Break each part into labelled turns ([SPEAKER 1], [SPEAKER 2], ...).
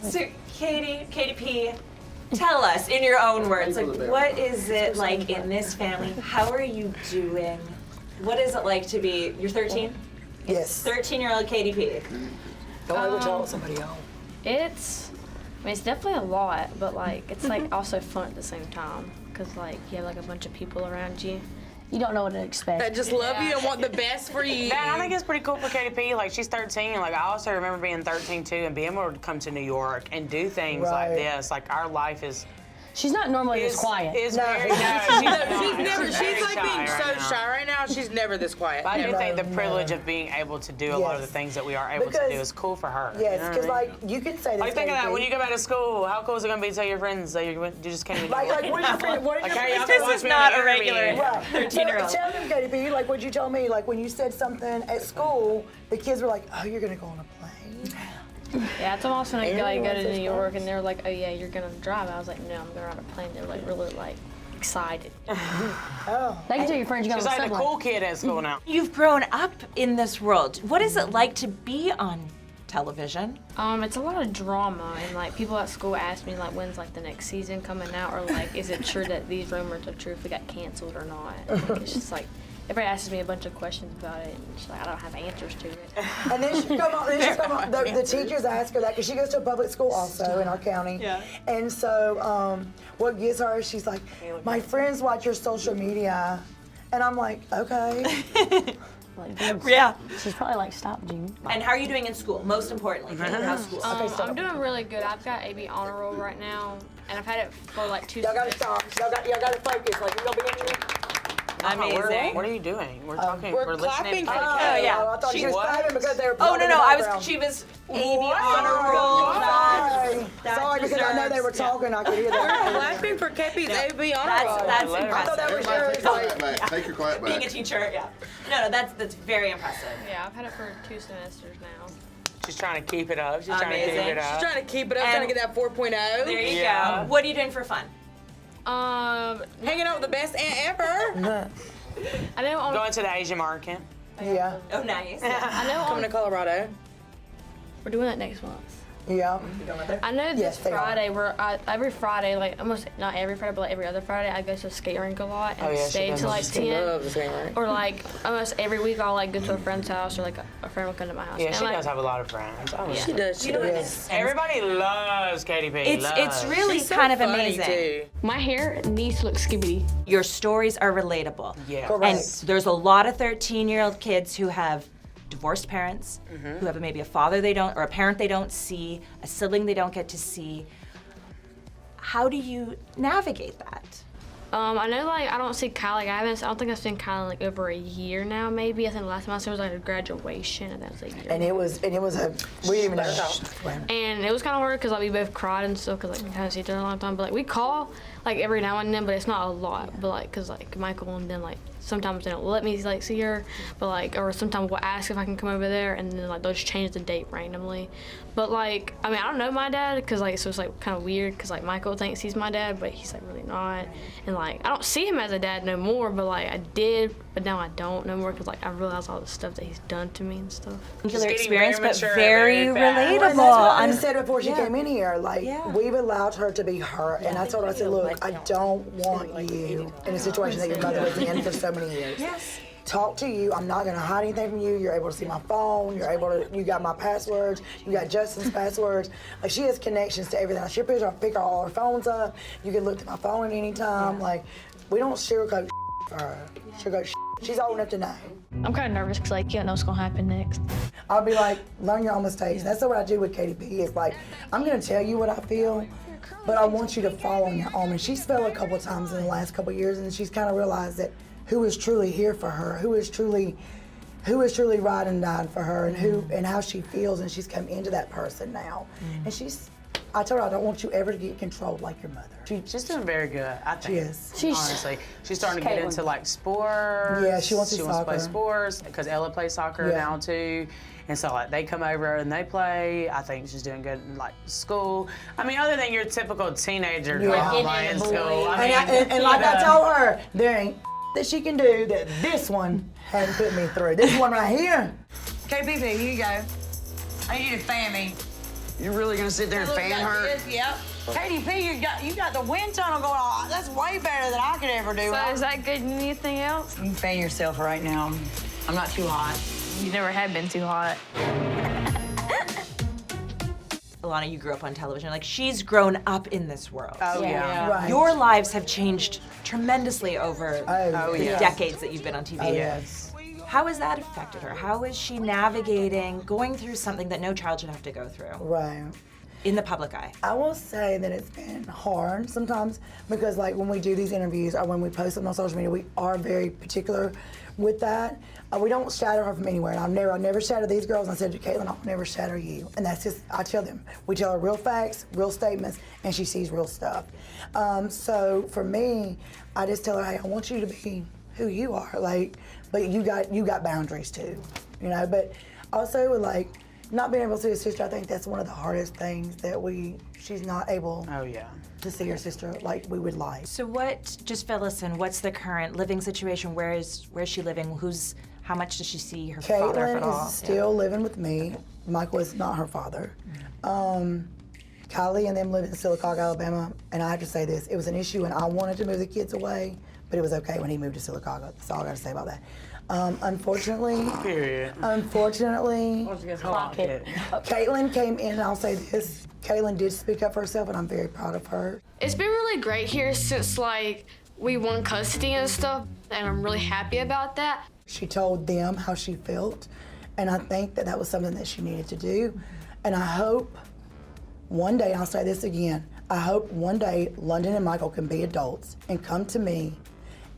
[SPEAKER 1] So, Katie P, tell us in your own words, like, what is it like in this family? How are you doing? What is it like to be, you're 13?
[SPEAKER 2] Yes.
[SPEAKER 1] 13-year-old Katie P.
[SPEAKER 2] Don't ever tell somebody else.
[SPEAKER 3] It's definitely a lot, but like it's like also fun at the same time because like you have like a bunch of people around you. You don't know what to expect.
[SPEAKER 4] That just love you and want the best for you.
[SPEAKER 5] Man, I think it's pretty cool for Katie P. Like, she's 13. Like, I also remember being 13, too, and being able to come to New York and do things like this. Like, our life is...
[SPEAKER 3] She's not normally this quiet.
[SPEAKER 5] Very, she's
[SPEAKER 4] like being so shy right now. She's never this quiet.
[SPEAKER 5] But I do think the privilege of being able to do a lot of the things that we are able to do is cool for her.
[SPEAKER 2] Yes, because like you can say this.
[SPEAKER 5] Like think of that when you go back to school. How cool is it going to be to tell your friends that you just came to New York?
[SPEAKER 2] Like what did your friend? What did your friend?
[SPEAKER 1] This is not a regular
[SPEAKER 2] Right.
[SPEAKER 1] 13-year-old.
[SPEAKER 2] So, tell them, Katie P, like what you told me, like when you said something at school, the kids were like, "Oh, you're gonna go on a plane."
[SPEAKER 3] Yeah, I told them I was gonna go to New York, and they were like, "Oh yeah, you're gonna drive." I was like, "No, I'm going on a plane." They were like really like excited.
[SPEAKER 2] Oh.
[SPEAKER 3] They can tell your friends you got
[SPEAKER 5] She's
[SPEAKER 3] on the
[SPEAKER 5] like the
[SPEAKER 3] subway.
[SPEAKER 5] cool kid at school now.
[SPEAKER 1] You've grown up in this world. What is it like to be on television?
[SPEAKER 3] It's a lot of drama, and like people at school ask me like, when's like the next season coming out, or like, is it true that these rumors are true if we got canceled or not? Like, it's just like. Everybody asks me a bunch of questions about it, and she's like, I don't have answers to it.
[SPEAKER 2] And then she come on, the teachers ask her that because she goes to a public school also in our county.
[SPEAKER 1] Yeah.
[SPEAKER 2] And so what gets her, she's like, my friends watch your social media. And I'm like, okay.
[SPEAKER 3] Like,
[SPEAKER 1] Yeah.
[SPEAKER 3] She's probably like, stop, Jean.
[SPEAKER 1] And how are you doing in school? Most importantly, how's school?
[SPEAKER 3] I'm doing really good. I've got AB honor roll right now, and I've had it for like 2
[SPEAKER 2] Y'all gotta
[SPEAKER 3] semesters.
[SPEAKER 2] stop. Y'all gotta focus. Like, you're gonna be
[SPEAKER 1] Amazing.
[SPEAKER 5] What are you doing? We're talking.
[SPEAKER 4] we're
[SPEAKER 5] listening.
[SPEAKER 4] clapping for
[SPEAKER 1] Oh, yeah.
[SPEAKER 2] I thought she was
[SPEAKER 5] What?
[SPEAKER 2] clapping because they were
[SPEAKER 1] Oh, no,
[SPEAKER 2] in
[SPEAKER 1] no,
[SPEAKER 2] the
[SPEAKER 1] she
[SPEAKER 2] background.
[SPEAKER 1] was AB honor roll.
[SPEAKER 2] Sorry, because I know they were talking. I could hear that.
[SPEAKER 4] Clapping for KP's AB honor roll.
[SPEAKER 1] That's
[SPEAKER 5] I
[SPEAKER 2] I thought that was
[SPEAKER 1] impressive.
[SPEAKER 2] yours.
[SPEAKER 6] Take your quiet back.
[SPEAKER 1] Being a teacher, yeah. No, that's very impressive.
[SPEAKER 3] Yeah, I've had it for 2 semesters now.
[SPEAKER 5] She's trying to keep it up. She's trying to keep
[SPEAKER 1] Amazing.
[SPEAKER 5] it up.
[SPEAKER 4] Trying to keep it up,
[SPEAKER 1] And-
[SPEAKER 4] trying to get that 4.0.
[SPEAKER 1] There you
[SPEAKER 5] Yeah.
[SPEAKER 1] go. What are you doing for fun?
[SPEAKER 4] Hanging out with the best aunt ever.
[SPEAKER 3] I know on,
[SPEAKER 5] Going to the Asian market.
[SPEAKER 2] Yeah,
[SPEAKER 1] Oh, nice.
[SPEAKER 3] I know
[SPEAKER 4] Coming to Colorado.
[SPEAKER 3] we're doing that next month.
[SPEAKER 2] yeah.
[SPEAKER 3] I know this
[SPEAKER 2] Yes, they are.
[SPEAKER 3] Friday, every Friday, like almost not every Friday, but like every other Friday, I go to a skate rink a lot and
[SPEAKER 5] Oh, yeah, she
[SPEAKER 3] stay
[SPEAKER 5] does.
[SPEAKER 3] till like
[SPEAKER 5] She
[SPEAKER 3] 10.
[SPEAKER 4] Love the same right?
[SPEAKER 3] Or like almost every week I'll like go to a friend's house or like a friend will come to my house.
[SPEAKER 5] Yeah,
[SPEAKER 3] and,
[SPEAKER 5] she
[SPEAKER 3] like,
[SPEAKER 5] does have a lot of friends. Oh,
[SPEAKER 3] Yeah.
[SPEAKER 4] She does. She does.
[SPEAKER 5] Everybody loves Katie P.
[SPEAKER 1] It's really
[SPEAKER 4] She's so
[SPEAKER 1] kind of
[SPEAKER 4] funny,
[SPEAKER 1] amazing.
[SPEAKER 4] too.
[SPEAKER 3] My hair needs to look skibbity.
[SPEAKER 1] Your stories are relatable.
[SPEAKER 5] Yeah.
[SPEAKER 2] Correct.
[SPEAKER 1] And there's a lot of 13-year-old kids who have divorced parents, who have maybe a father they don't, or a parent they don't see, a sibling they don't get to see. How do you navigate that?
[SPEAKER 3] I know like I don't see Kyle, like I don't think I've seen Kyle in like over a year now maybe. I think the last time I saw him was like a graduation and that was a year.
[SPEAKER 2] And it was a, we didn't even know.
[SPEAKER 3] And it was kind of hard because like we both cried and stuff because like we haven't seen each other in a long time. But like we call like every now and then, but it's not a lot. But like because like Michael and then like sometimes they don't let me like see her, but like or sometimes we'll ask if I can come over there and then like they'll just change the date randomly. But like I mean I don't know my dad because like so it's like kind of weird because like Michael thinks he's my dad, but he's like really not. And like I don't see him as a dad no more, but like I did, but now I don't no more because like I realize all the stuff that he's done to me and stuff.
[SPEAKER 1] Particular
[SPEAKER 5] getting
[SPEAKER 1] experience,
[SPEAKER 5] very
[SPEAKER 1] but
[SPEAKER 5] mature,
[SPEAKER 1] very
[SPEAKER 5] very fast.
[SPEAKER 2] Well, and
[SPEAKER 1] relatable.
[SPEAKER 2] that's what I
[SPEAKER 1] I'm-
[SPEAKER 2] said before she
[SPEAKER 1] yeah.
[SPEAKER 2] came in here. Like,
[SPEAKER 1] Yeah.
[SPEAKER 2] we've allowed her to be her. And I told her, I said, look, I don't want you in a situation that your mother was in for so many years.
[SPEAKER 1] Yes.
[SPEAKER 2] Talk to you. I'm not gonna hide anything from you. You're able to see my phone. You got my passwords. You got Justin's passwords. Like she has connections to everything. She'll pick all her phones up. You can look at my phone at any time. Like, we don't sugarcoat for her. Sugarcoat. She's old enough to know.
[SPEAKER 3] I'm kind of nervous because like you don't know what's gonna happen next.
[SPEAKER 2] I'll be like, learn your own mistakes. That's what I do with Katie P. It's like, I'm gonna tell you what I feel, but I want you to fall on your own. And she's fell a couple times in the last couple years, and she's kind of realized that who is truly here for her, who is truly ride and died for her, and who and how she feels, and she's come into that person now. And I told her I don't want you ever to get controlled like your mother.
[SPEAKER 5] She's doing very good, I think.
[SPEAKER 2] She is.
[SPEAKER 5] Honestly, she's starting to get into like sports.
[SPEAKER 2] Yeah, she wants to
[SPEAKER 5] play
[SPEAKER 2] soccer.
[SPEAKER 5] sports because Ella plays soccer
[SPEAKER 2] Yeah.
[SPEAKER 5] now too, and so like they come over and they play. I think she's doing good in like school. I mean, other than your typical teenager
[SPEAKER 2] Yeah.
[SPEAKER 5] playing school. I
[SPEAKER 2] And,
[SPEAKER 5] mean,
[SPEAKER 2] and like I told her, there ain't that she can do that this one hadn't put me through. This one right here.
[SPEAKER 7] KPP, here you go. I need you to fan me.
[SPEAKER 6] You really gonna sit there and fan her?
[SPEAKER 4] Yep. Katie P, you got the wind tunnel going on. That's way better than I could ever do.
[SPEAKER 3] So is that good? Anything else?
[SPEAKER 6] You can fan yourself right now. I'm not too hot.
[SPEAKER 3] You never have been too hot.
[SPEAKER 1] Alana, you grew up on television. Like, she's grown up in this world.
[SPEAKER 5] Oh, yeah.
[SPEAKER 2] Right.
[SPEAKER 1] Your lives have changed tremendously over the
[SPEAKER 5] yeah.
[SPEAKER 1] decades that you've been on TV.
[SPEAKER 2] Oh,
[SPEAKER 5] Yes.
[SPEAKER 1] How has that affected her? How is she navigating going through something that no child should have to go through
[SPEAKER 2] Right.
[SPEAKER 1] in the public eye?
[SPEAKER 2] I will say that it's been hard sometimes because, like, when we do these interviews or when we post them on social media, we are very particular with that. We don't shadow her from anywhere. And I never shadow these girls. And I said to Kaitlyn, I'll never shadow you. And that's just, I tell them, we tell her real facts, real statements, and she sees real stuff. So for me, I just tell her, hey, I want you to be who you are, like, but you got boundaries too, you know. But also with, like, not being able to see her sister, I think that's one of the hardest things that she's not able
[SPEAKER 5] Oh, yeah.
[SPEAKER 2] to see her sister like we would like.
[SPEAKER 1] So just fill us in, what's the current living situation? Where's she living? How much does she see her father, if at all?
[SPEAKER 2] Kaitlyn is still living with me. Michael is not her father. Kylie and them live in Sylacauga, Alabama, and I have to say this, it was an issue and I wanted to move the kids away, but it was okay when he moved to Sylacauga. That's all I gotta say about that. Unfortunately, Kaitlyn came in, and I'll say this, Kaitlyn did speak up for herself, and I'm very proud of her.
[SPEAKER 3] It's been really great here since, like, we won custody and stuff, and I'm really happy about that.
[SPEAKER 2] She told them how she felt, and I think that was something that she needed to do. And I hope one day, I'll say this again, I hope one day London and Michael can be adults and come to me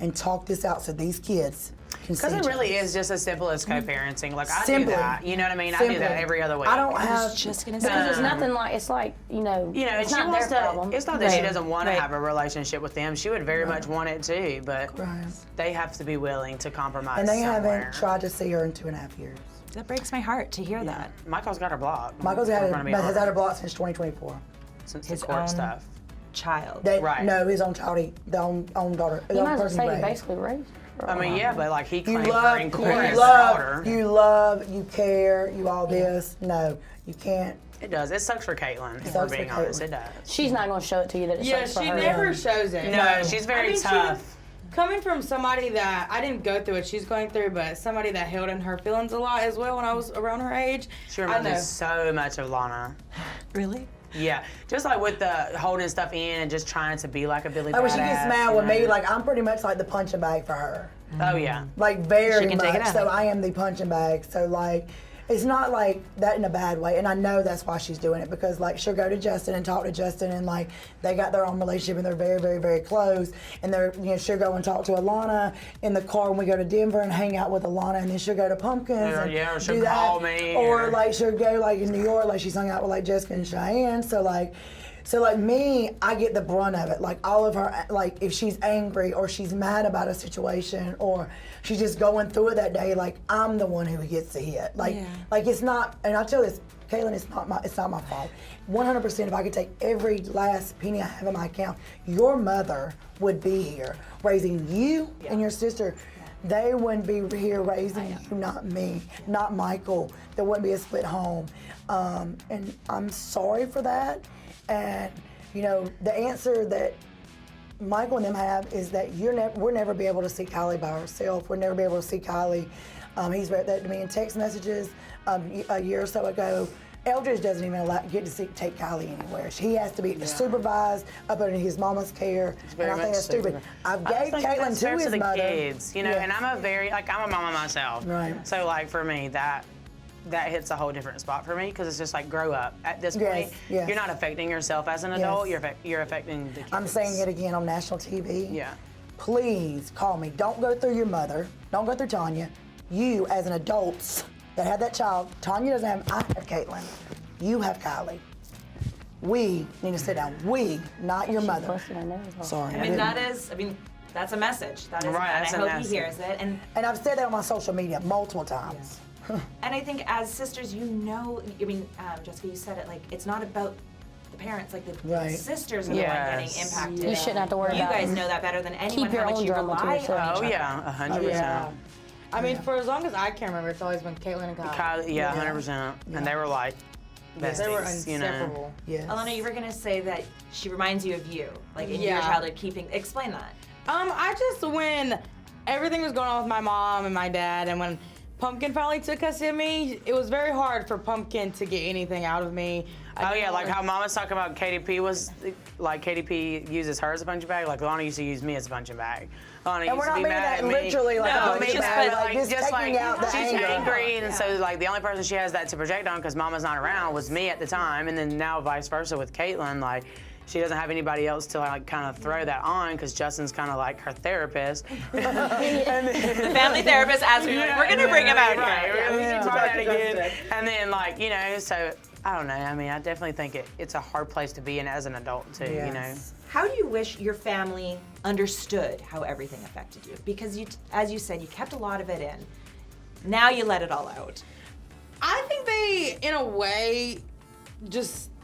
[SPEAKER 2] and talk this out so these kids can see
[SPEAKER 5] Because it
[SPEAKER 2] each
[SPEAKER 5] really
[SPEAKER 2] other.
[SPEAKER 5] is just as simple as co-parenting. Like, I
[SPEAKER 2] Simply.
[SPEAKER 5] do that. You know what I mean? I do
[SPEAKER 2] Simply.
[SPEAKER 5] that every other week.
[SPEAKER 2] I don't have.
[SPEAKER 1] Just gonna
[SPEAKER 7] Because
[SPEAKER 1] say.
[SPEAKER 7] it's nothing like, it's like,
[SPEAKER 5] You know,
[SPEAKER 7] it's
[SPEAKER 5] she
[SPEAKER 7] not
[SPEAKER 5] wants
[SPEAKER 7] their
[SPEAKER 5] to.
[SPEAKER 7] problem.
[SPEAKER 5] It's not that she
[SPEAKER 1] Right.
[SPEAKER 5] doesn't want to
[SPEAKER 1] Right.
[SPEAKER 5] have a relationship with them. She would very much want it too, but
[SPEAKER 2] Right.
[SPEAKER 5] they have to be willing to compromise.
[SPEAKER 2] And they
[SPEAKER 5] somewhere.
[SPEAKER 2] haven't tried to see her in 2.5 years.
[SPEAKER 1] That breaks my heart to hear that.
[SPEAKER 5] Michael's got her blocked.
[SPEAKER 2] Michael's
[SPEAKER 5] We're
[SPEAKER 2] has
[SPEAKER 5] gonna be
[SPEAKER 2] had
[SPEAKER 5] honest.
[SPEAKER 2] her blocked since 2024.
[SPEAKER 5] Since
[SPEAKER 1] his
[SPEAKER 5] the court
[SPEAKER 1] own
[SPEAKER 5] stuff.
[SPEAKER 1] Child.
[SPEAKER 5] Right.
[SPEAKER 2] No, his own child, the own daughter. His
[SPEAKER 7] You
[SPEAKER 2] own
[SPEAKER 7] might as well
[SPEAKER 2] person
[SPEAKER 7] say
[SPEAKER 2] he
[SPEAKER 7] you
[SPEAKER 2] raised.
[SPEAKER 7] basically raised her.
[SPEAKER 5] I mean, yeah, but like he
[SPEAKER 2] You
[SPEAKER 5] claimed her
[SPEAKER 2] love,
[SPEAKER 5] in court as
[SPEAKER 2] you
[SPEAKER 5] her
[SPEAKER 2] love,
[SPEAKER 5] daughter.
[SPEAKER 2] you care, you all this. No, you can't.
[SPEAKER 5] It does. It sucks for Kaitlyn, if we're
[SPEAKER 2] Sucks for
[SPEAKER 5] being honest.
[SPEAKER 2] Kaitlyn.
[SPEAKER 5] It does.
[SPEAKER 7] She's not going to show it to you that it
[SPEAKER 4] Yeah,
[SPEAKER 7] sucks for
[SPEAKER 4] she
[SPEAKER 7] her.
[SPEAKER 4] never shows it.
[SPEAKER 5] No, she's very tough.
[SPEAKER 4] Coming from somebody that I didn't go through what she's going through, but somebody that held in her feelings a lot as well when I was around her age.
[SPEAKER 5] She
[SPEAKER 4] I
[SPEAKER 5] reminds me
[SPEAKER 4] know.
[SPEAKER 5] so much of Lana.
[SPEAKER 1] Really?
[SPEAKER 5] Yeah, just like with the holding stuff in and just trying to be like a Billy
[SPEAKER 2] Like when she gets
[SPEAKER 5] Badass,
[SPEAKER 2] mad
[SPEAKER 5] you
[SPEAKER 2] with me,
[SPEAKER 5] know?
[SPEAKER 2] like I'm pretty much like the punching bag for her.
[SPEAKER 5] Oh yeah.
[SPEAKER 2] Like very
[SPEAKER 1] She can take it
[SPEAKER 2] much.
[SPEAKER 1] out.
[SPEAKER 2] So I am the punching bag. So like, it's not like that in a bad way. And I know that's why she's doing it because like she'll go to Justin and talk to Justin and like they got their own relationship and they're very, very, very close. And they're, you know, she'll go and talk to Alana in the car when we go to Denver and hang out with Alana and then she'll go to Pumpkins and
[SPEAKER 5] Yeah, or she'll
[SPEAKER 2] do that.
[SPEAKER 5] call me,
[SPEAKER 2] Or
[SPEAKER 5] or-
[SPEAKER 2] like she'll go like in New York, like she's hung out with like Jessica and Cheyenne. So like me, I get the brunt of it. Like all of her, like if she's angry or she's mad about a situation or she's just going through it that day, like I'm the one who gets the hit. Like,
[SPEAKER 1] Yeah.
[SPEAKER 2] like it's not. And I tell this, Kaitlyn, it's not my fault. 100%. If I could take every last penny I have in my account, your mother would be here raising you and your sister. They wouldn't be here raising you, not me, not Michael. There wouldn't be a split home. And I'm sorry for that. And, you know, the answer that Michael and them have is that we'll never be able to see Kylie by herself. We'll never be able to see Kylie. He's wrote that to me in text messages a year or so ago. Eldridge doesn't even take Kylie anywhere. He has to be supervised up under his mama's care, and I think that's stupid. I gave Kaitlyn to his
[SPEAKER 5] the
[SPEAKER 2] mother.
[SPEAKER 5] kids, you know,
[SPEAKER 2] Yeah.
[SPEAKER 5] and I'm a mama myself.
[SPEAKER 2] Right.
[SPEAKER 5] So like for me, that hits a whole different spot for me because it's just like grow up. At this
[SPEAKER 2] Yes,
[SPEAKER 5] point,
[SPEAKER 2] yes.
[SPEAKER 5] you're not affecting yourself as an adult.
[SPEAKER 2] Yes.
[SPEAKER 5] You're affecting the kids.
[SPEAKER 2] I'm saying it again on national TV.
[SPEAKER 5] Yeah.
[SPEAKER 2] Please call me. Don't go through your mother. Don't go through Tanya. You, as an adult that had that child, Tanya doesn't have, I have Kaitlyn. You have Kylie. We need to sit down. We, not your mother.
[SPEAKER 7] Busted her nose off.
[SPEAKER 2] Sorry.
[SPEAKER 1] I mean, that's a message. That is,
[SPEAKER 5] Right,
[SPEAKER 1] and
[SPEAKER 5] that's
[SPEAKER 1] I
[SPEAKER 5] a
[SPEAKER 1] hope
[SPEAKER 5] message.
[SPEAKER 1] he hears it. And
[SPEAKER 2] I've said that on my social media multiple times.
[SPEAKER 1] I think as sisters, you know, I mean, Jessica, you said it, like, it's not about the parents, like the
[SPEAKER 2] Right.
[SPEAKER 1] sisters are the one getting
[SPEAKER 5] Yes.
[SPEAKER 1] impacted.
[SPEAKER 7] You shouldn't have to worry
[SPEAKER 1] You
[SPEAKER 7] about
[SPEAKER 1] guys
[SPEAKER 7] it.
[SPEAKER 1] know that better than anyone,
[SPEAKER 7] your
[SPEAKER 1] how much
[SPEAKER 7] own
[SPEAKER 1] you
[SPEAKER 7] drama to
[SPEAKER 1] rely
[SPEAKER 7] yourself.
[SPEAKER 1] on
[SPEAKER 5] Oh
[SPEAKER 1] each
[SPEAKER 5] yeah, 100%.
[SPEAKER 4] Yeah. I mean, for as long as I can remember, it's always been Kaitlyn and Kylie.
[SPEAKER 5] Kylie, yeah, 100%. And they were like besties,
[SPEAKER 4] They were
[SPEAKER 5] you know.
[SPEAKER 4] inseparable.
[SPEAKER 2] Yes.
[SPEAKER 1] Alana, you were gonna say that she reminds you of you, like in your
[SPEAKER 4] Yeah.
[SPEAKER 1] childhood. Explain that.
[SPEAKER 4] I just, when everything was going on with my mom and my dad, and when Pumpkin finally took us in me, it was very hard for Pumpkin to get anything out of me.
[SPEAKER 5] Oh yeah, like how Mama's talking about KDP was, like KDP uses her as a punching bag, like Lana used to use me as a punching bag. Lana
[SPEAKER 2] And
[SPEAKER 5] used
[SPEAKER 2] we're
[SPEAKER 5] to
[SPEAKER 2] not
[SPEAKER 5] be
[SPEAKER 2] meaning
[SPEAKER 5] mad
[SPEAKER 2] that
[SPEAKER 5] at me.
[SPEAKER 2] literally, like,
[SPEAKER 5] no,
[SPEAKER 2] a
[SPEAKER 5] me
[SPEAKER 2] punching
[SPEAKER 5] just,
[SPEAKER 2] bag,
[SPEAKER 5] but,
[SPEAKER 2] like, just taking out the
[SPEAKER 5] she's
[SPEAKER 2] anger.
[SPEAKER 5] angry, and so like the only person she has that to project on, because Mama's not around, was me at the time, and then now vice versa with Kaitlyn, like. She doesn't have anybody else to like kind of throw that on because Justin's kind of like her therapist.
[SPEAKER 1] The family therapist, as we're gonna bring him out
[SPEAKER 5] Right,
[SPEAKER 1] here.
[SPEAKER 5] we
[SPEAKER 1] Yeah.
[SPEAKER 5] can try that again. And then like, you know, so I don't know. I mean, I definitely think it's a hard place to be in as an adult too, you know.
[SPEAKER 1] How do you wish your family understood how everything affected you? Because you, as you said, you kept a lot of it in. Now you let it all out.
[SPEAKER 4] I think they, in a way,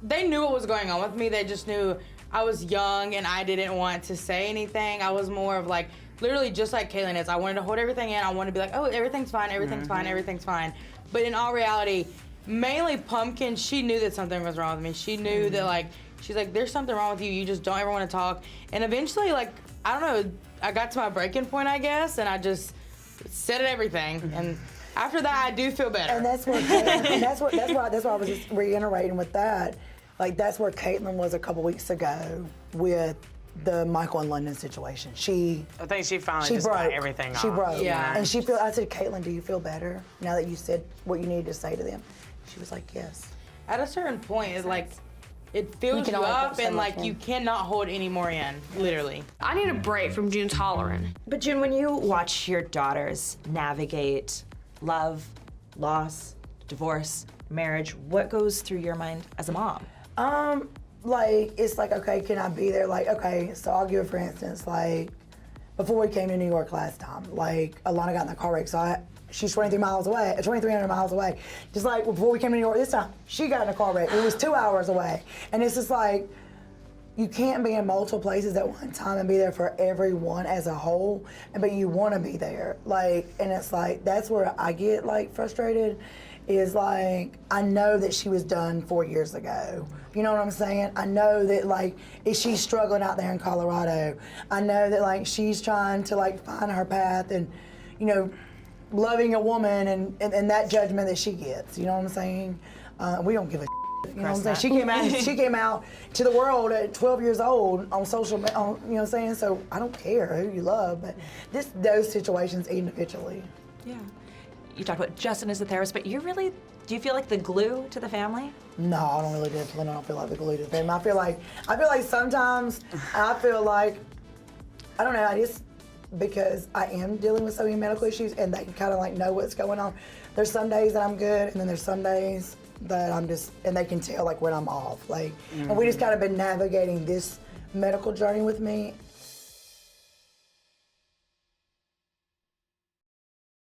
[SPEAKER 4] they knew what was going on with me. They just knew I was young and I didn't want to say anything. I was more of like, literally just like Kaitlyn is. I wanted to hold everything in. I wanted to be like, oh, everything's fine, everything's fine, everything's fine. But in all reality, mainly Pumpkin, she knew that something was wrong with me. She knew that like, she's like, there's something wrong with you. You just don't ever want to talk. And eventually, like, I don't know, I got to my breaking point, I guess, and I just said everything. And after that, I do feel better.
[SPEAKER 2] And that's what, and that's why I was just reiterating with that. Like, that's where Kaitlyn was a couple weeks ago with the Michael and London situation.
[SPEAKER 5] I think she finally just
[SPEAKER 2] broke.
[SPEAKER 5] got everything off.
[SPEAKER 2] She broke.
[SPEAKER 4] Yeah.
[SPEAKER 2] And I said, Kaitlyn, do you feel better now that you said what you needed to say to them? She was like, yes.
[SPEAKER 4] At a certain point, it's like, it fills
[SPEAKER 7] can
[SPEAKER 4] you
[SPEAKER 7] only
[SPEAKER 4] up
[SPEAKER 7] put so
[SPEAKER 4] and
[SPEAKER 7] much
[SPEAKER 4] like
[SPEAKER 7] in.
[SPEAKER 4] you cannot hold any more in, literally.
[SPEAKER 3] I need a break from June's hollering.
[SPEAKER 1] But June, when you watch your daughters navigate love, loss, divorce, marriage, what goes through your mind as a mom?
[SPEAKER 2] Like, it's like, okay, can I be there? Like, okay, so I'll give it, for instance, like, before we came to New York last time, like, Alana got in the car wreck, so she's 2,300 miles away. Just like before we came to New York this time, she got in a car wreck. It was 2 hours away. And it's just like, you can't be in multiple places at one time and be there for everyone as a whole, but you want to be there. Like, and it's like, that's where I get like frustrated, is like, I know that she was done 4 years ago. You know what I'm saying? I know that like, she's struggling out there in Colorado. I know that like, she's trying to like find her path and, you know, loving a woman and that judgment that she gets. You know what I'm saying? We don't give a you know what I'm saying? She came out to the world at 12 years old on social, you know what I'm saying? So I don't care who you love, but those situations individually.
[SPEAKER 1] Yeah. You talked about Justin as the therapist, but do you feel like the glue to the family?
[SPEAKER 2] No, I don't really I don't feel like the glue to the family. I feel like sometimes I don't know, because I am dealing with so many medical issues and they can kind of like know what's going on. There's some days that I'm good and then there's some days that I'm just, and they can tell like when I'm off. Like, and we just kind of been navigating this medical journey with me